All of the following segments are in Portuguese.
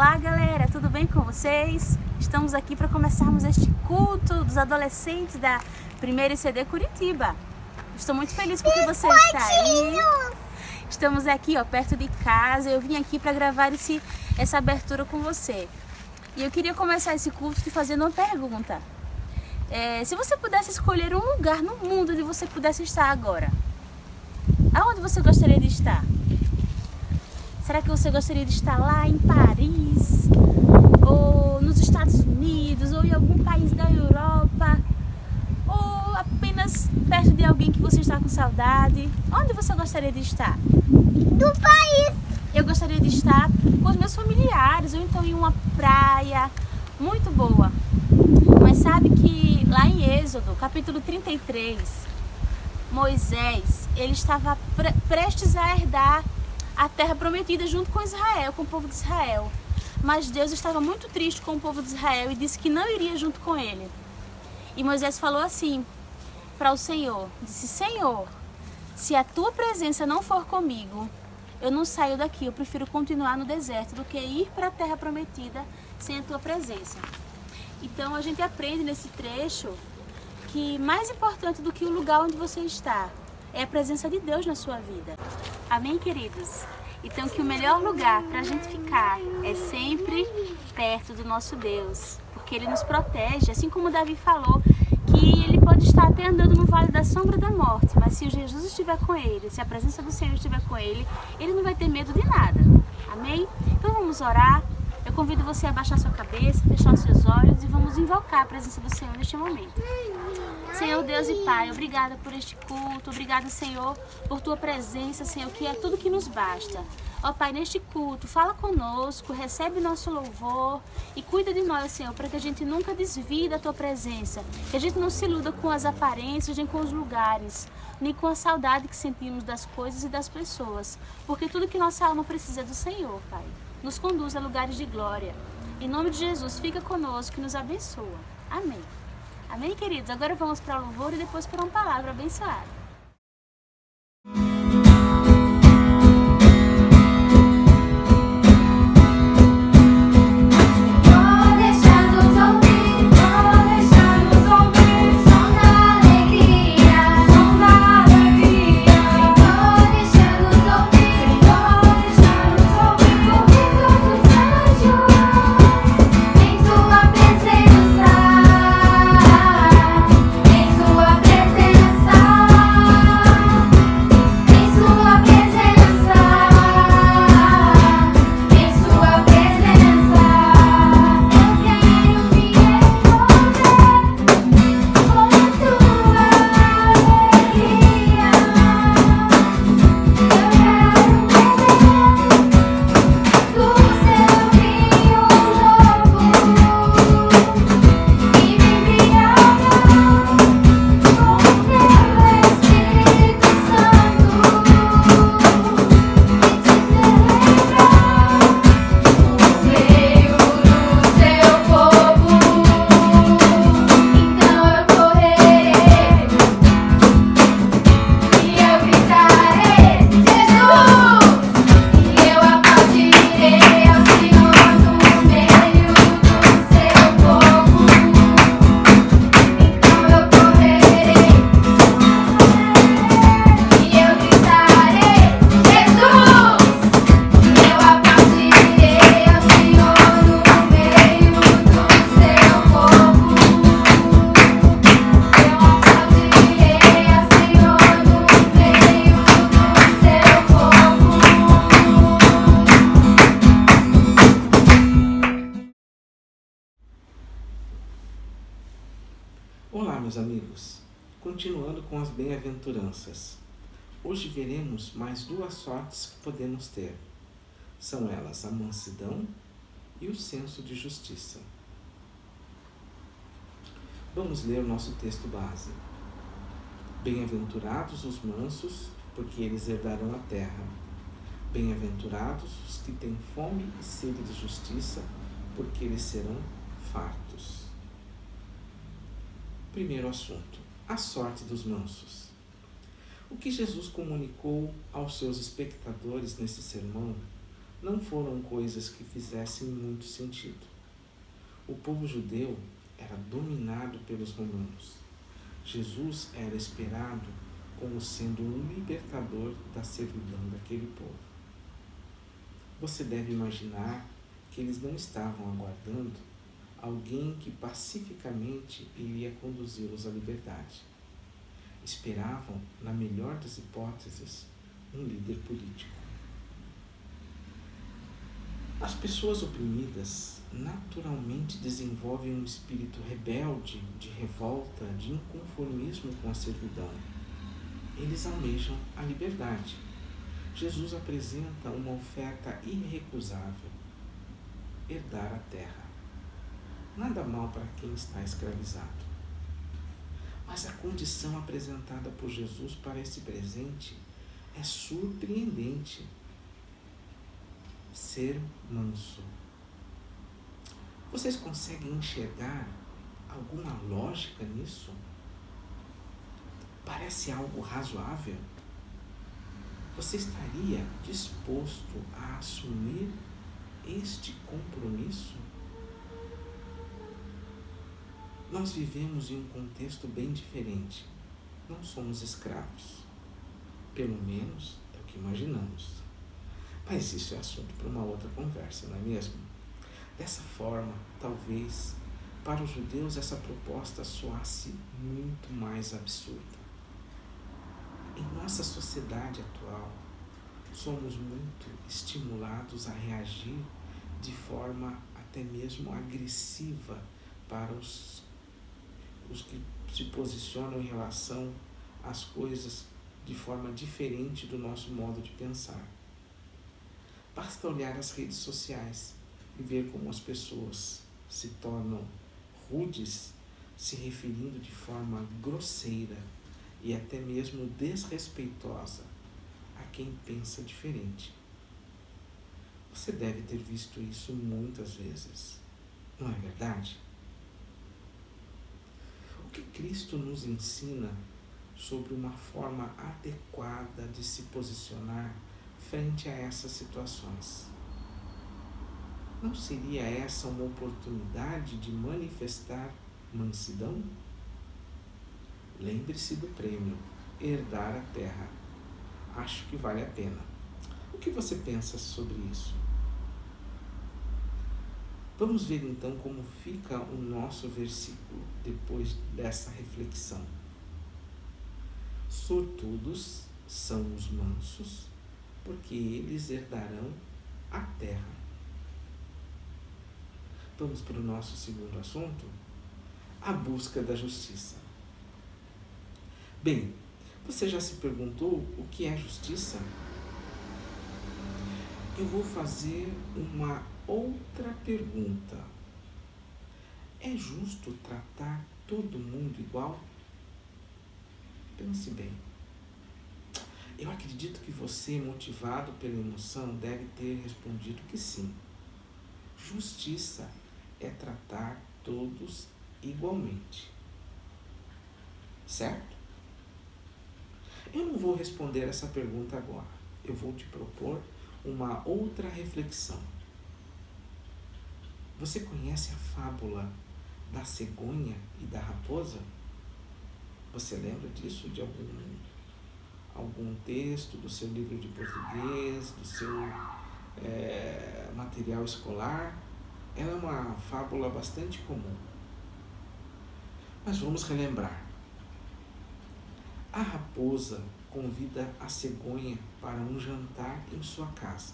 Olá galera, tudo bem com vocês? Estamos aqui para começarmos este culto dos adolescentes da Primeira ICD Curitiba. Estou muito feliz porque você está aí. Estamos aqui perto de casa. Eu vim aqui para gravar essa abertura com você. E eu queria começar esse culto te fazendo uma pergunta. Se você pudesse escolher um lugar no mundo onde você pudesse estar agora, aonde você gostaria de estar? Será que você gostaria de estar lá em Paris, ou nos Estados Unidos, ou em algum país da Europa, ou apenas perto de alguém que você está com saudade? Onde você gostaria de estar? Do país! Eu gostaria de estar com os meus familiares, ou então em uma praia muito boa. Mas sabe que lá em Êxodo, capítulo 33, Moisés, ele estava prestes a herdar a terra prometida junto com Israel, com o povo de Israel. Mas Deus estava muito triste com o povo de Israel e disse que não iria junto com ele. E Moisés falou assim para o Senhor, disse: Senhor, se a tua presença não for comigo, eu não saio daqui, eu prefiro continuar no deserto do que ir para a terra prometida sem a tua presença. Então a gente aprende nesse trecho que mais importante do que o lugar onde você está é a presença de Deus na sua vida. Amém, queridos? Então que o melhor lugar para a gente ficar é sempre perto do nosso Deus, porque Ele nos protege, assim como Davi falou, que ele pode estar até andando no vale da sombra da morte, mas se Jesus estiver com ele, se a presença do Senhor estiver com ele, ele não vai ter medo de nada. Amém? Então vamos orar. Eu convido você a baixar sua cabeça, fechar os seus olhos e vamos invocar a presença do Senhor neste momento. Senhor Deus e Pai, obrigada por este culto, obrigada, Senhor, por Tua presença, Senhor, que é tudo que nos basta. Ó Pai, neste culto, fala conosco, recebe nosso louvor e cuida de nós, Senhor, para que a gente nunca desvie da Tua presença, que a gente não se iluda com as aparências, nem com os lugares, nem com a saudade que sentimos das coisas e das pessoas, porque tudo que nossa alma precisa é do Senhor, Pai. Nos conduz a lugares de glória. Em nome de Jesus, fica conosco e nos abençoa. Amém. Amém, queridos? Agora vamos para o louvor e depois para uma palavra abençoada. Olá, meus amigos. Continuando com as bem-aventuranças. Hoje veremos mais duas sortes que podemos ter. São elas a mansidão e o senso de justiça. Vamos ler o nosso texto base. Bem-aventurados os mansos, porque eles herdarão a terra. Bem-aventurados os que têm fome e sede de justiça, porque eles serão fartos. Primeiro assunto, a sorte dos mansos. O que Jesus comunicou aos seus espectadores nesse sermão não foram coisas que fizessem muito sentido. O povo judeu era dominado pelos romanos. Jesus era esperado como sendo um libertador da servidão daquele povo. Você deve imaginar que eles não estavam aguardando alguém que pacificamente iria conduzi-los à liberdade. Esperavam, na melhor das hipóteses, um líder político. As pessoas oprimidas naturalmente desenvolvem um espírito rebelde, de revolta, de inconformismo com a servidão. Eles almejam a liberdade. Jesus apresenta uma oferta irrecusável: herdar a terra. Nada mal para quem está escravizado. Mas a condição apresentada por Jesus para esse presente é surpreendente: ser manso. Vocês conseguem enxergar alguma lógica nisso? Parece algo razoável? Você estaria disposto a assumir este compromisso? Nós vivemos em um contexto bem diferente. Não somos escravos. Pelo menos é o que imaginamos. Mas isso é assunto para uma outra conversa, não é mesmo? Dessa forma, talvez, para os judeus essa proposta soasse muito mais absurda. Em nossa sociedade atual, somos muito estimulados a reagir de forma até mesmo agressiva para os que se posicionam em relação às coisas de forma diferente do nosso modo de pensar. Basta olhar as redes sociais e ver como as pessoas se tornam rudes, se referindo de forma grosseira e até mesmo desrespeitosa a quem pensa diferente. Você deve ter visto isso muitas vezes, não é verdade? O que Cristo nos ensina sobre uma forma adequada de se posicionar frente a essas situações? Não seria essa uma oportunidade de manifestar mansidão? Lembre-se do prêmio, herdar a terra. Acho que vale a pena. O que você pensa sobre isso? Vamos ver então como fica o nosso versículo depois dessa reflexão. Sortudos são os mansos, porque eles herdarão a terra. Vamos para o nosso segundo assunto, a busca da justiça. Bem, você já se perguntou o que é justiça? Eu vou fazer uma outra pergunta. É justo tratar todo mundo igual? Pense bem. Eu acredito que você, motivado pela emoção, deve ter respondido que sim. Justiça é tratar todos igualmente. Certo? Eu não vou responder essa pergunta agora. Eu vou te propor uma outra reflexão. Você conhece a fábula da cegonha e da raposa? Você lembra disso de algum texto, do seu livro de português, do seu material escolar? Ela é uma fábula bastante comum. Mas vamos relembrar. A raposa convida a cegonha para um jantar em sua casa.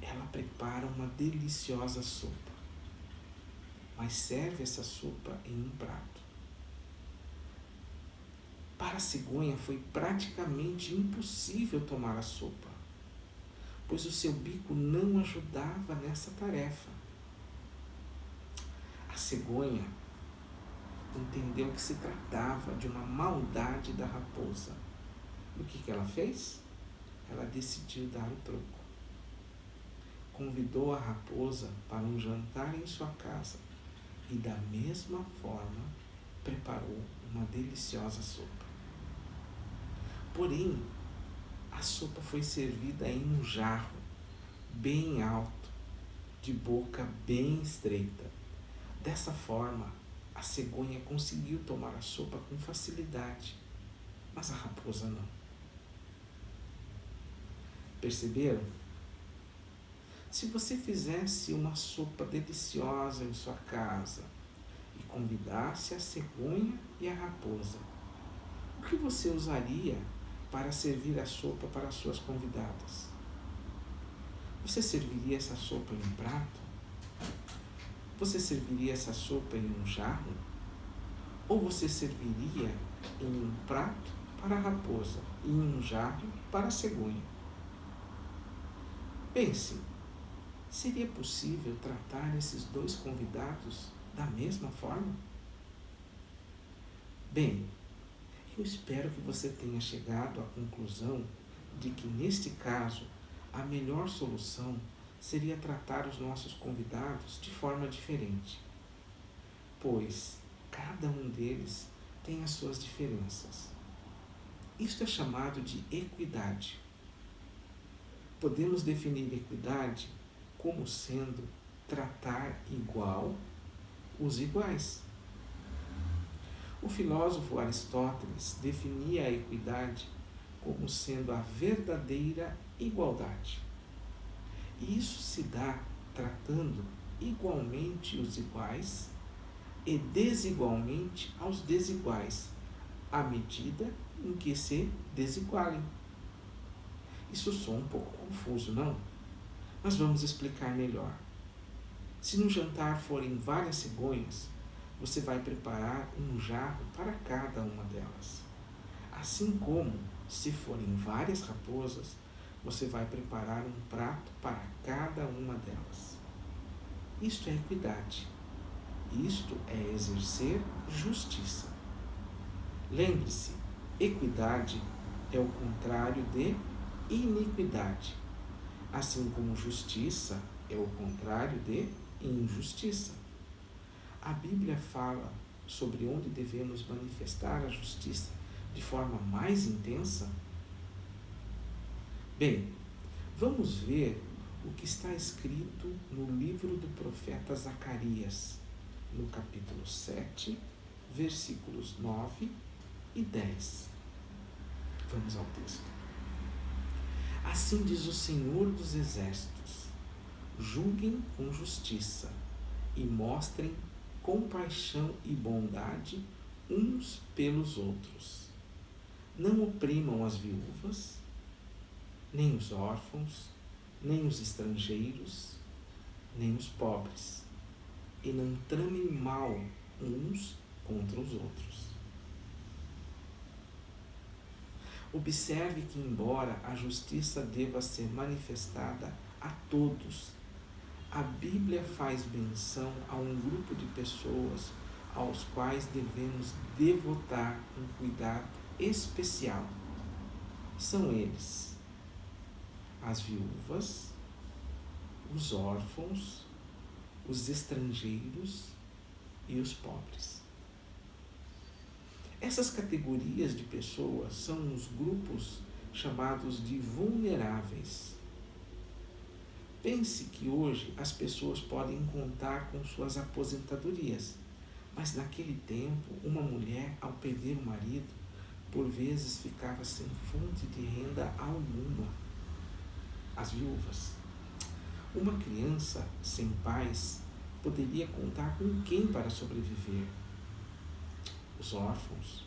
Ela prepara uma deliciosa sopa, mas serve essa sopa em um prato. Para a cegonha foi praticamente impossível tomar a sopa, pois o seu bico não ajudava nessa tarefa. A cegonha entendeu que se tratava de uma maldade da raposa. E o que ela fez? Ela decidiu dar o troco. Convidou a raposa para um jantar em sua casa e, da mesma forma, preparou uma deliciosa sopa. Porém, a sopa foi servida em um jarro bem alto, de boca bem estreita. Dessa forma, a cegonha conseguiu tomar a sopa com facilidade, mas a raposa não. Perceberam? Se você fizesse uma sopa deliciosa em sua casa e convidasse a cegonha e a raposa, o que você usaria para servir a sopa para as suas convidadas? Você serviria essa sopa em um prato? Você serviria essa sopa em um jarro? Ou você serviria em um prato para a raposa e em um jarro para a cegonha? Pense, seria possível tratar esses dois convidados da mesma forma? Bem, eu espero que você tenha chegado à conclusão de que, neste caso, a melhor solução seria tratar os nossos convidados de forma diferente, pois cada um deles tem as suas diferenças. Isto é chamado de equidade. Podemos definir equidade como sendo tratar igual os iguais. O filósofo Aristóteles definia a equidade como sendo a verdadeira igualdade. E isso se dá tratando igualmente os iguais e desigualmente aos desiguais, à medida em que se desigualem. Isso soa um pouco confuso, não? Mas vamos explicar melhor. Se no jantar forem várias cegonhas, você vai preparar um jarro para cada uma delas. Assim como, se forem várias raposas, você vai preparar um prato para cada uma delas. Isto é equidade. Isto é exercer justiça. Lembre-se, equidade é o contrário de iniquidade, assim como justiça é o contrário de injustiça. A Bíblia fala sobre onde devemos manifestar a justiça de forma mais intensa. Bem, vamos ver o que está escrito no livro do profeta Zacarias, no capítulo 7, versículos 9 e 10. Vamos ao texto. Assim diz o Senhor dos Exércitos: julguem com justiça e mostrem compaixão e bondade uns pelos outros. Não oprimam as viúvas, nem os órfãos, nem os estrangeiros, nem os pobres, e não tramem mal uns contra os outros. Observe que, embora a justiça deva ser manifestada a todos, a Bíblia faz menção a um grupo de pessoas aos quais devemos devotar um cuidado especial. São eles: as viúvas, os órfãos, os estrangeiros e os pobres. Essas categorias de pessoas são os grupos chamados de vulneráveis. Pense que hoje as pessoas podem contar com suas aposentadorias, mas naquele tempo uma mulher, ao perder o marido, por vezes ficava sem fonte de renda alguma. As viúvas. Uma criança sem pais poderia contar com quem para sobreviver? Os órfãos.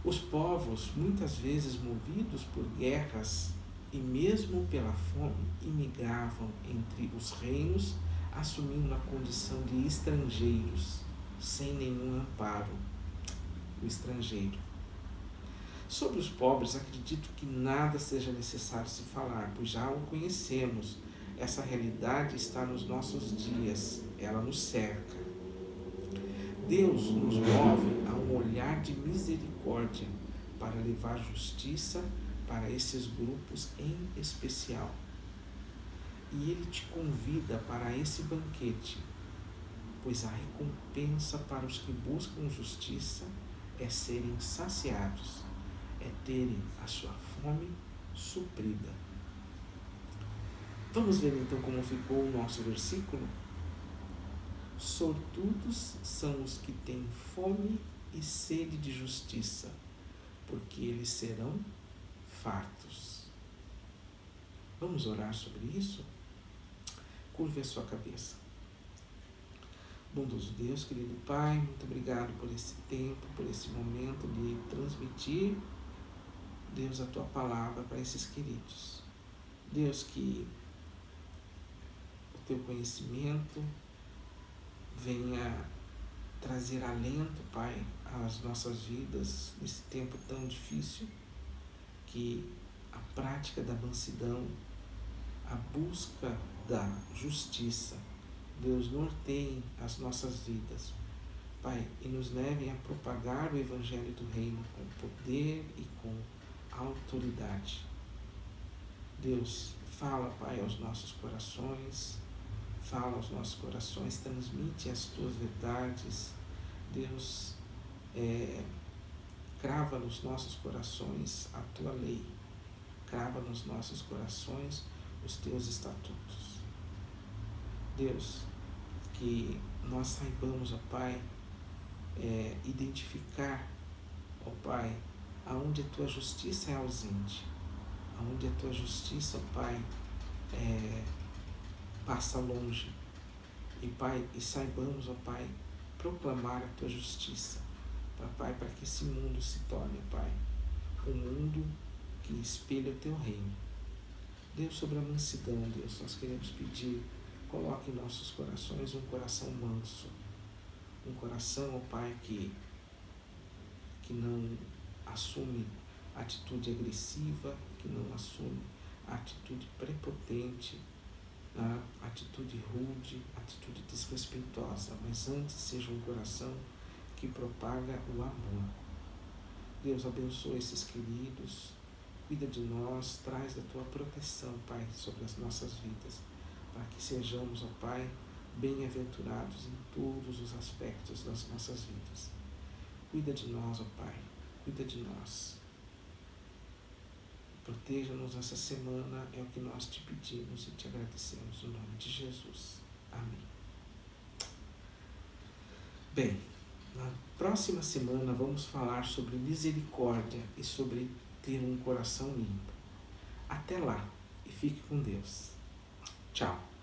Os povos, muitas vezes movidos por guerras e mesmo pela fome, imigravam entre os reinos, assumindo a condição de estrangeiros, sem nenhum amparo. O estrangeiro. Sobre os pobres, acredito que nada seja necessário se falar, pois já o conhecemos. Essa realidade está nos nossos dias, ela nos cerca. Deus nos move a um olhar de misericórdia para levar justiça para esses grupos em especial. E Ele te convida para esse banquete, pois a recompensa para os que buscam justiça é serem saciados, é terem a sua fome suprida. Vamos ver então como ficou o nosso versículo? Sortudos são os que têm fome e sede de justiça, porque eles serão fartos. Vamos orar sobre isso? Curve a sua cabeça. Bondoso Deus, querido Pai, muito obrigado por esse tempo, por esse momento de transmitir, Deus, a Tua palavra para esses queridos. Deus, que o Teu conhecimento venha trazer alento, Pai, às nossas vidas nesse tempo tão difícil, que a prática da mansidão, a busca da justiça, Deus, norteiem as nossas vidas, Pai, e nos levem a propagar o Evangelho do Reino com poder e com autoridade. Deus, fala, Pai, aos nossos corações, transmite as Tuas verdades. Deus, crava nos nossos corações a Tua lei, crava nos nossos corações os Teus estatutos. Deus, que nós saibamos, ó Pai, identificar, ó Pai, aonde a Tua justiça é ausente, aonde a Tua justiça, ó Pai, passa longe. E Pai, e saibamos, ó Pai, proclamar a Tua justiça, Pai, para que esse mundo se torne, Pai, um mundo que espelha o Teu reino. Deus, sobre a mansidão, Deus, nós queremos pedir, coloque em nossos corações um coração manso, um coração, ó Pai, que não assume atitude agressiva, que não assume atitude prepotente, atitude rude, atitude desrespeitosa, mas antes seja um coração que propaga o amor. Deus, abençoa esses queridos, cuida de nós, traz a Tua proteção, Pai, sobre as nossas vidas, para que sejamos, ó Pai, bem-aventurados em todos os aspectos das nossas vidas. Cuida de nós, ó Pai, cuida de nós. Proteja-nos essa semana, é o que nós te pedimos e te agradecemos, no nome de Jesus. Amém. Bem, na próxima semana vamos falar sobre misericórdia e sobre ter um coração limpo. Até lá e fique com Deus. Tchau.